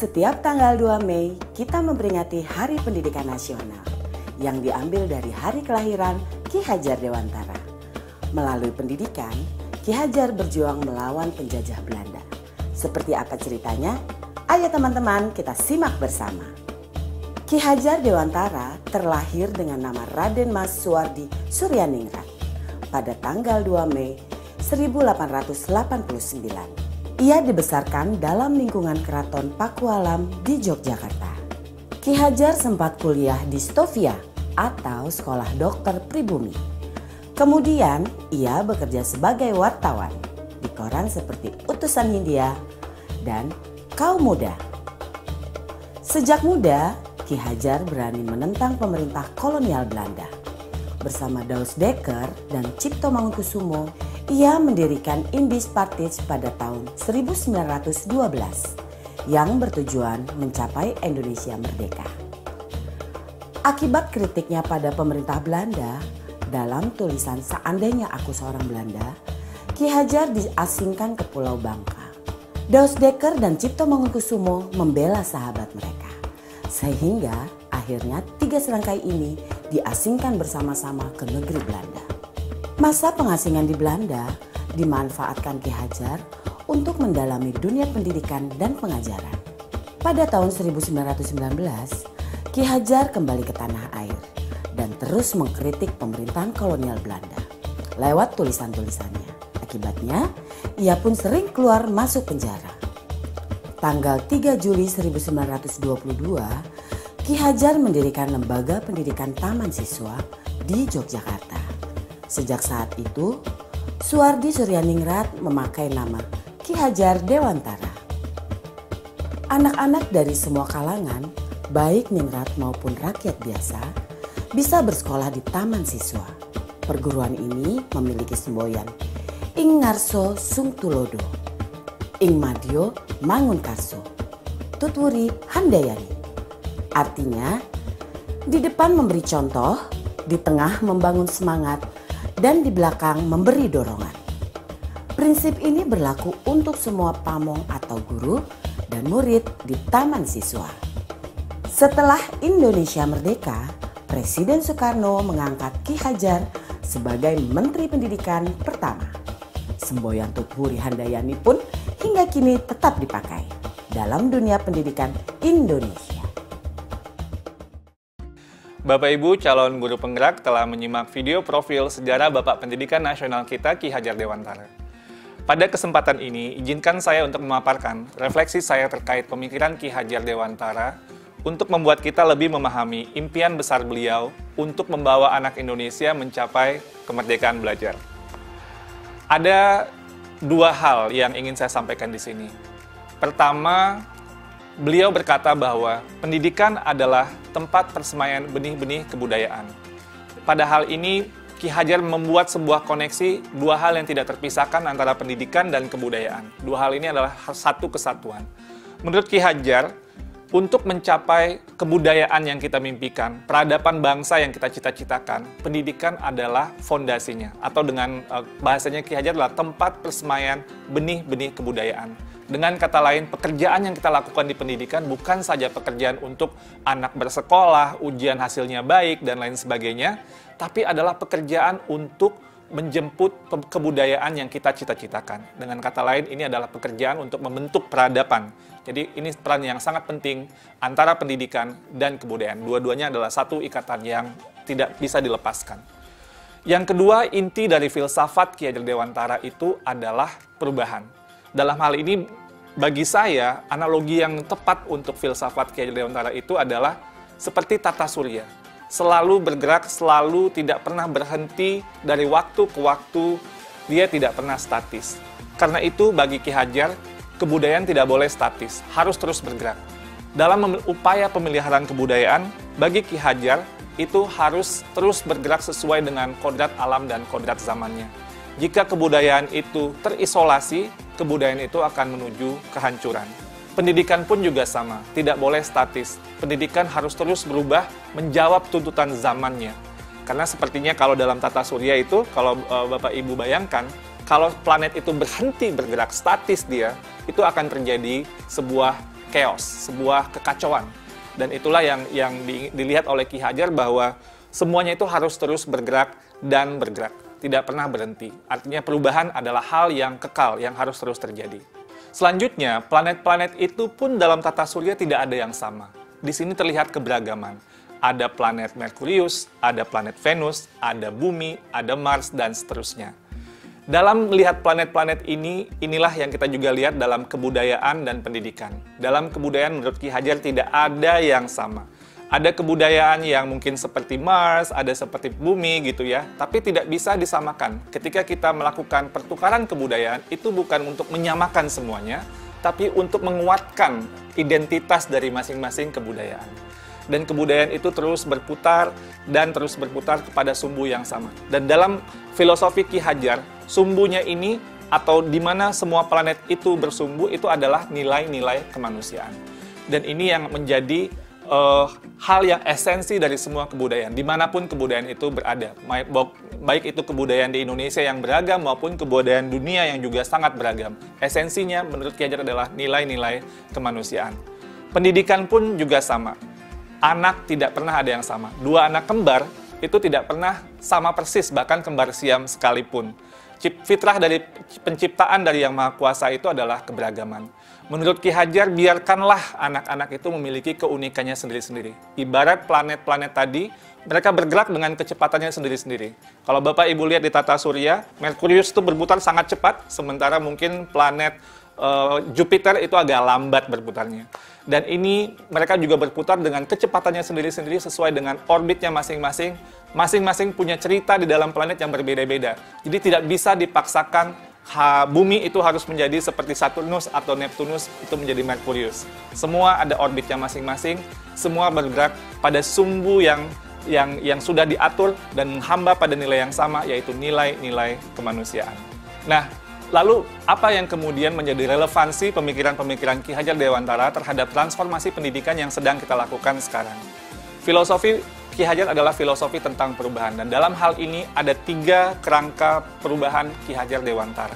Setiap tanggal 2 Mei, kita memperingati Hari Pendidikan Nasional yang diambil dari hari kelahiran Ki Hajar Dewantara. Melalui pendidikan, Ki Hajar berjuang melawan penjajah Belanda. Seperti apa ceritanya? Ayo teman-teman, kita simak bersama. Ki Hajar Dewantara terlahir dengan nama Raden Mas Suwardi Suryaningrat pada tanggal 2 Mei 1889. Ia dibesarkan dalam lingkungan Keraton Pakualam di Yogyakarta. Ki Hajar sempat kuliah di Stovia atau Sekolah Dokter Pribumi. Kemudian ia bekerja sebagai wartawan di koran seperti Utusan Hindia dan Kaum Muda. Sejak muda, Ki Hajar berani menentang pemerintah kolonial Belanda. Bersama Daus Dekker dan Cipto Mangunkusumo, ia mendirikan Indis Partij pada tahun 1912 yang bertujuan mencapai Indonesia merdeka. Akibat kritiknya pada pemerintah Belanda, dalam tulisan Seandainya Aku Seorang Belanda, Ki Hajar diasingkan ke Pulau Bangka. Daus Dekker dan Cipto Mangunkusumo membela sahabat mereka, sehingga akhirnya 3 serangkai ini diasingkan bersama-sama ke negeri Belanda. Masa pengasingan di Belanda dimanfaatkan Ki Hajar untuk mendalami dunia pendidikan dan pengajaran. Pada tahun 1919, Ki Hajar kembali ke tanah air dan terus mengkritik pemerintahan kolonial Belanda lewat tulisan-tulisannya. Akibatnya, ia pun sering keluar masuk penjara. Tanggal 3 Juli 1922, Ki Hajar mendirikan Lembaga Pendidikan Taman Siswa di Yogyakarta. Sejak saat itu, Suwardi Suryaningrat memakai nama Ki Hajar Dewantara. Anak-anak dari semua kalangan, baik ningrat maupun rakyat biasa, bisa bersekolah di Taman Siswa. Perguruan ini memiliki semboyan Ing Ngarso Sung Tulodo, Ing Madyo Mangunkarso, Tutwuri Handayani. Artinya, di depan memberi contoh, di tengah membangun semangat, dan di belakang memberi dorongan. Prinsip ini berlaku untuk semua pamong atau guru dan murid di Taman Siswa. Setelah Indonesia merdeka, Presiden Soekarno mengangkat Ki Hajar sebagai Menteri Pendidikan pertama. Semboyan Tutwuri Handayani pun hingga kini tetap dipakai dalam dunia pendidikan Indonesia. Bapak Ibu calon guru penggerak telah menyimak video profil sejarah Bapak Pendidikan Nasional kita Ki Hajar Dewantara. Pada kesempatan ini, izinkan saya untuk memaparkan refleksi saya terkait pemikiran Ki Hajar Dewantara untuk membuat kita lebih memahami impian besar beliau untuk membawa anak Indonesia mencapai kemerdekaan belajar. Ada 2 hal yang ingin saya sampaikan di sini. Pertama, beliau berkata bahwa pendidikan adalah tempat persemaian benih-benih kebudayaan. Pada hal ini, Ki Hajar membuat sebuah koneksi 2 hal yang tidak terpisahkan antara pendidikan dan kebudayaan. 2 hal ini adalah satu kesatuan. Menurut Ki Hajar, untuk mencapai kebudayaan yang kita mimpikan, peradaban bangsa yang kita cita-citakan, pendidikan adalah fondasinya. Atau dengan bahasanya Ki Hajar adalah tempat persemaian benih-benih kebudayaan. Dengan kata lain, pekerjaan yang kita lakukan di pendidikan bukan saja pekerjaan untuk anak bersekolah, ujian hasilnya baik, dan lain sebagainya, tapi adalah pekerjaan untuk menjemput kebudayaan yang kita cita-citakan. Dengan kata lain, ini adalah pekerjaan untuk membentuk peradaban. Jadi ini peran yang sangat penting antara pendidikan dan kebudayaan. Dua-duanya adalah satu ikatan yang tidak bisa dilepaskan. Yang kedua, inti dari filsafat Ki Hajar Dewantara itu adalah perubahan. Dalam hal ini, bagi saya, analogi yang tepat untuk filsafat Ki Hajar Dewantara itu adalah seperti tata surya. Selalu bergerak, selalu tidak pernah berhenti dari waktu ke waktu, dia tidak pernah statis. Karena itu, bagi Ki Hajar, kebudayaan tidak boleh statis, harus terus bergerak. Dalam upaya pemeliharaan kebudayaan, bagi Ki Hajar, itu harus terus bergerak sesuai dengan kodrat alam dan kodrat zamannya. Jika kebudayaan itu terisolasi, kebudayaan itu akan menuju kehancuran. Pendidikan pun juga sama, tidak boleh statis. Pendidikan harus terus berubah, menjawab tuntutan zamannya. Karena sepertinya kalau dalam tata surya itu, kalau Bapak Ibu bayangkan, kalau planet itu berhenti bergerak statis dia, itu akan terjadi sebuah chaos, sebuah kekacauan. Dan itulah yang dilihat oleh Ki Hajar bahwa semuanya itu harus terus bergerak dan bergerak, tidak pernah berhenti. Artinya perubahan adalah hal yang kekal, yang harus terus terjadi. Selanjutnya, planet-planet itu pun dalam tata surya tidak ada yang sama. Di sini terlihat keberagaman. Ada planet Merkurius, ada planet Venus, ada Bumi, ada Mars, dan seterusnya. Dalam melihat planet-planet ini, inilah yang kita juga lihat dalam kebudayaan dan pendidikan. Dalam kebudayaan menurut Ki Hajar tidak ada yang sama. Ada kebudayaan yang mungkin seperti Mars, ada seperti Bumi gitu ya, tapi tidak bisa disamakan. Ketika kita melakukan pertukaran kebudayaan, itu bukan untuk menyamakan semuanya, tapi untuk menguatkan identitas dari masing-masing kebudayaan. Dan kebudayaan itu terus berputar dan terus berputar kepada sumbu yang sama. Dan dalam filosofi Ki Hajar, sumbunya ini atau di mana semua planet itu bersumbu itu adalah nilai-nilai kemanusiaan. Dan ini yang menjadi hal yang esensi dari semua kebudayaan, dimanapun kebudayaan itu berada. Baik itu kebudayaan di Indonesia yang beragam maupun kebudayaan dunia yang juga sangat beragam. Esensinya menurut Ki Hajar adalah nilai-nilai kemanusiaan. Pendidikan pun juga sama. Anak tidak pernah ada yang sama. Dua anak kembar itu tidak pernah sama persis, bahkan kembar siam sekalipun. Fitrah dari penciptaan dari Yang Maha Kuasa itu adalah keberagaman. Menurut Ki Hajar, biarkanlah anak-anak itu memiliki keunikannya sendiri-sendiri. Ibarat planet-planet tadi, mereka bergerak dengan kecepatannya sendiri-sendiri. Kalau Bapak Ibu lihat di tata surya, Merkurius itu berputar sangat cepat, sementara mungkin planet Jupiter itu agak lambat berputarnya. Dan ini mereka juga berputar dengan kecepatannya sendiri-sendiri sesuai dengan orbitnya masing-masing. Masing-masing punya cerita di dalam planet yang berbeda-beda. Jadi tidak bisa dipaksakan Bumi itu harus menjadi seperti Saturnus atau Neptunus itu menjadi Merkurius. Semua ada orbitnya masing-masing, semua bergerak pada sumbu yang sudah diatur dan menghamba pada nilai yang sama, yaitu nilai-nilai kemanusiaan. Nah, lalu apa yang kemudian menjadi relevansi pemikiran-pemikiran Ki Hajar Dewantara terhadap transformasi pendidikan yang sedang kita lakukan sekarang? Filosofi Ki Hajar adalah filosofi tentang perubahan, dan dalam hal ini ada 3 kerangka perubahan Ki Hajar Dewantara.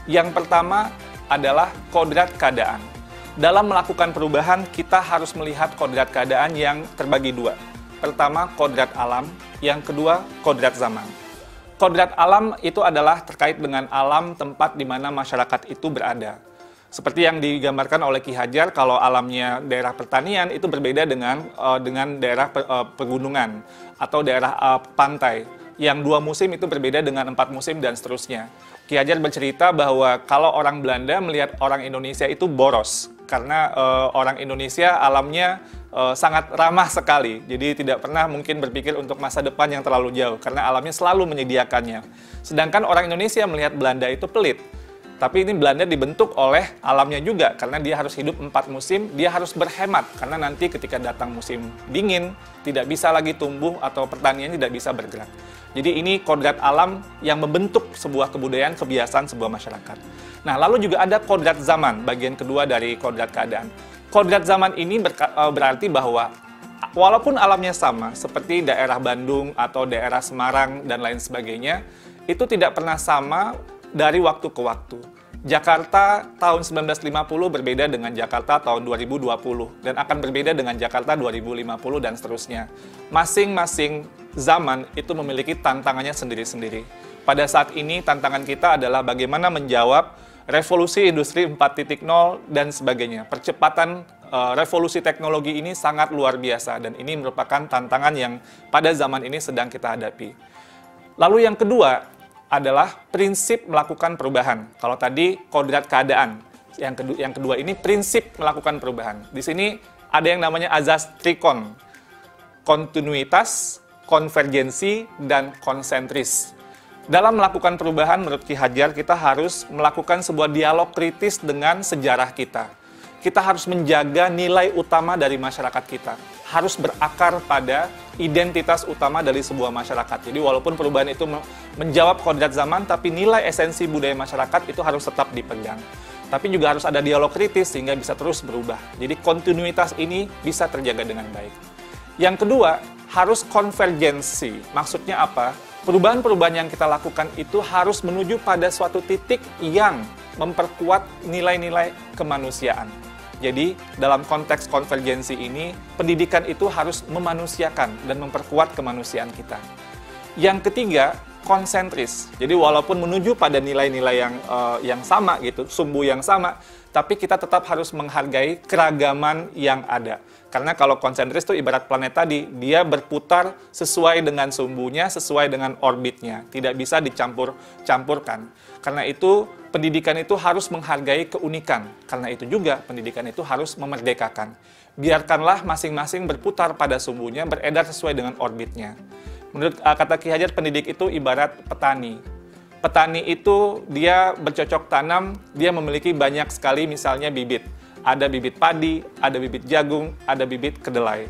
Yang pertama adalah kodrat keadaan. Dalam melakukan perubahan, kita harus melihat kodrat keadaan yang terbagi 2. Pertama, kodrat alam, yang kedua, kodrat zaman. Kodrat alam itu adalah terkait dengan alam tempat di mana masyarakat itu berada. Seperti yang digambarkan oleh Ki Hajar, kalau alamnya daerah pertanian itu berbeda dengan daerah pegunungan atau daerah pantai. Yang 2 musim itu berbeda dengan 4 musim dan seterusnya. Ki Hajar bercerita bahwa kalau orang Belanda melihat orang Indonesia itu boros, karena orang Indonesia alamnya sangat ramah sekali. Jadi tidak pernah mungkin berpikir untuk masa depan yang terlalu jauh, karena alamnya selalu menyediakannya. Sedangkan orang Indonesia melihat Belanda itu pelit. Tapi ini Belanda dibentuk oleh alamnya juga, karena dia harus hidup 4 musim, dia harus berhemat, karena nanti ketika datang musim dingin, tidak bisa lagi tumbuh atau pertanian tidak bisa bergerak. Jadi ini kodrat alam yang membentuk sebuah kebudayaan, kebiasaan sebuah masyarakat. Nah, lalu juga ada kodrat zaman, bagian kedua dari kodrat keadaan. Kodrat zaman ini berarti bahwa walaupun alamnya sama, seperti daerah Bandung atau daerah Semarang dan lain sebagainya, itu tidak pernah sama dari waktu ke waktu. Jakarta tahun 1950 berbeda dengan Jakarta tahun 2020 dan akan berbeda dengan Jakarta 2050 dan seterusnya. Masing-masing zaman itu memiliki tantangannya sendiri-sendiri. Pada saat ini tantangan kita adalah bagaimana menjawab revolusi industri 4.0 dan sebagainya. Percepatan revolusi teknologi ini sangat luar biasa dan ini merupakan tantangan yang pada zaman ini sedang kita hadapi. Lalu yang kedua adalah prinsip melakukan perubahan. Kalau tadi kodrat keadaan, yang kedua ini prinsip melakukan perubahan. Di sini ada yang namanya azas trikon, kontinuitas, konvergensi, dan konsentris. Dalam melakukan perubahan, menurut Ki Hajar, kita harus melakukan sebuah dialog kritis dengan sejarah kita. Kita harus menjaga nilai utama dari masyarakat kita. Harus berakar pada identitas utama dari sebuah masyarakat. Jadi walaupun perubahan itu menjawab kodrat zaman, tapi nilai esensi budaya masyarakat itu harus tetap dipegang. Tapi juga harus ada dialog kritis sehingga bisa terus berubah. Jadi kontinuitas ini bisa terjaga dengan baik. Yang kedua, harus konvergensi. Maksudnya apa? Perubahan-perubahan yang kita lakukan itu harus menuju pada suatu titik yang memperkuat nilai-nilai kemanusiaan. Jadi, dalam konteks konvergensi ini, pendidikan itu harus memanusiakan dan memperkuat kemanusiaan kita. Yang ketiga, konsentris. Jadi, walaupun menuju pada nilai-nilai yang sama gitu, sumbu yang sama, tapi kita tetap harus menghargai keragaman yang ada. Karena kalau konsentris itu ibarat planet tadi, dia berputar sesuai dengan sumbunya, sesuai dengan orbitnya. Tidak bisa dicampur-campurkan. Karena itu, pendidikan itu harus menghargai keunikan. Karena itu juga, pendidikan itu harus memerdekakan. Biarkanlah masing-masing berputar pada sumbunya, beredar sesuai dengan orbitnya. Menurut kata Ki Hajar, pendidik itu ibarat petani. Petani itu dia bercocok tanam, dia memiliki banyak sekali misalnya bibit. Ada bibit padi, ada bibit jagung, ada bibit kedelai.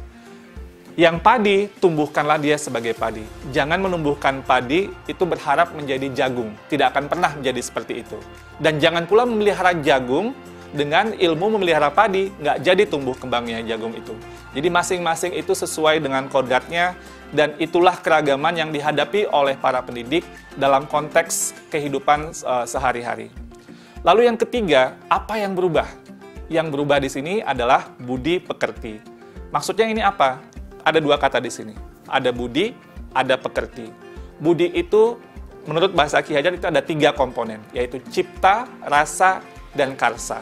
Yang padi, tumbuhkanlah dia sebagai padi. Jangan menumbuhkan padi itu berharap menjadi jagung. Tidak akan pernah menjadi seperti itu. Dan jangan pula memelihara jagung dengan ilmu memelihara padi. Nggak jadi tumbuh kembangnya jagung itu. Jadi masing-masing itu sesuai dengan kodratnya. Dan itulah keragaman yang dihadapi oleh para pendidik dalam konteks kehidupan sehari-hari. Lalu yang ketiga, apa yang berubah? Yang berubah di sini adalah budi pekerti. Maksudnya ini apa? Ada dua kata di sini. Ada budi, ada pekerti. Budi itu, menurut bahasa Ki Hajar, itu ada 3 komponen, yaitu cipta, rasa, dan karsa.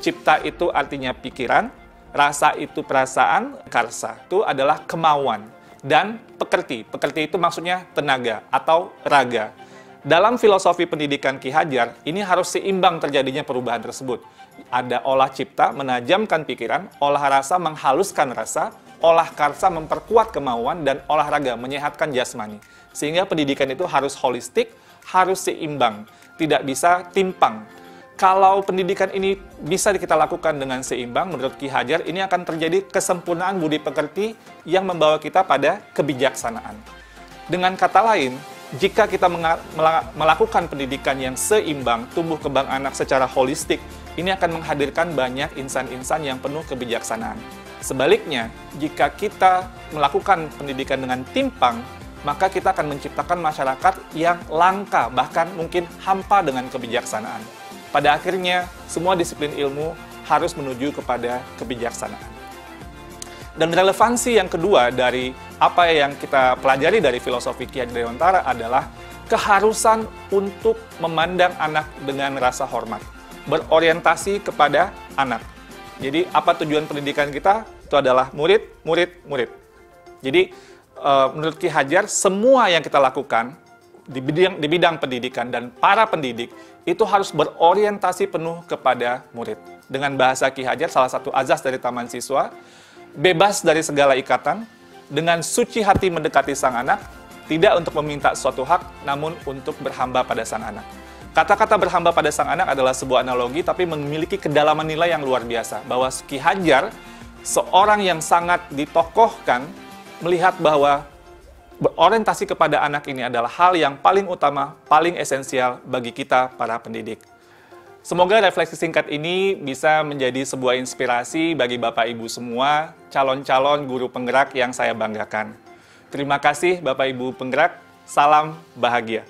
Cipta itu artinya pikiran, rasa itu perasaan, karsa itu adalah kemauan. Dan pekerti. Pekerti itu maksudnya tenaga atau raga. Dalam filosofi pendidikan Ki Hajar, ini harus seimbang terjadinya perubahan tersebut. Ada olah cipta, menajamkan pikiran, olah rasa, menghaluskan rasa, olah karsa, memperkuat kemauan, dan olahraga, menyehatkan jasmani. Sehingga pendidikan itu harus holistik, harus seimbang, tidak bisa timpang. Kalau pendidikan ini bisa kita lakukan dengan seimbang, menurut Ki Hajar, ini akan terjadi kesempurnaan budi pekerti yang membawa kita pada kebijaksanaan. Dengan kata lain, jika kita melakukan pendidikan yang seimbang, tumbuh kembang anak secara holistik, ini akan menghadirkan banyak insan-insan yang penuh kebijaksanaan. Sebaliknya, jika kita melakukan pendidikan dengan timpang, maka kita akan menciptakan masyarakat yang langka, bahkan mungkin hampa dengan kebijaksanaan. Pada akhirnya, semua disiplin ilmu harus menuju kepada kebijaksanaan. Dan relevansi yang kedua dari apa yang kita pelajari dari filosofi Ki Hajar Dewantara adalah keharusan untuk memandang anak dengan rasa hormat, berorientasi kepada anak. Jadi apa tujuan pendidikan kita? Itu adalah murid, murid, murid. Jadi menurut Ki Hajar, semua yang kita lakukan di bidang pendidikan dan para pendidik itu harus berorientasi penuh kepada murid. Dengan bahasa Ki Hajar, salah satu azas dari Taman Siswa, bebas dari segala ikatan, dengan suci hati mendekati sang anak, tidak untuk meminta suatu hak, namun untuk berhamba pada sang anak. Kata-kata berhamba pada sang anak adalah sebuah analogi, tapi memiliki kedalaman nilai yang luar biasa. Bahwa Ki Hajar, seorang yang sangat ditokohkan, melihat bahwa berorientasi kepada anak ini adalah hal yang paling utama, paling esensial bagi kita para pendidik. Semoga refleksi singkat ini bisa menjadi sebuah inspirasi bagi Bapak Ibu semua, calon-calon guru penggerak yang saya banggakan. Terima kasih Bapak Ibu penggerak, salam bahagia.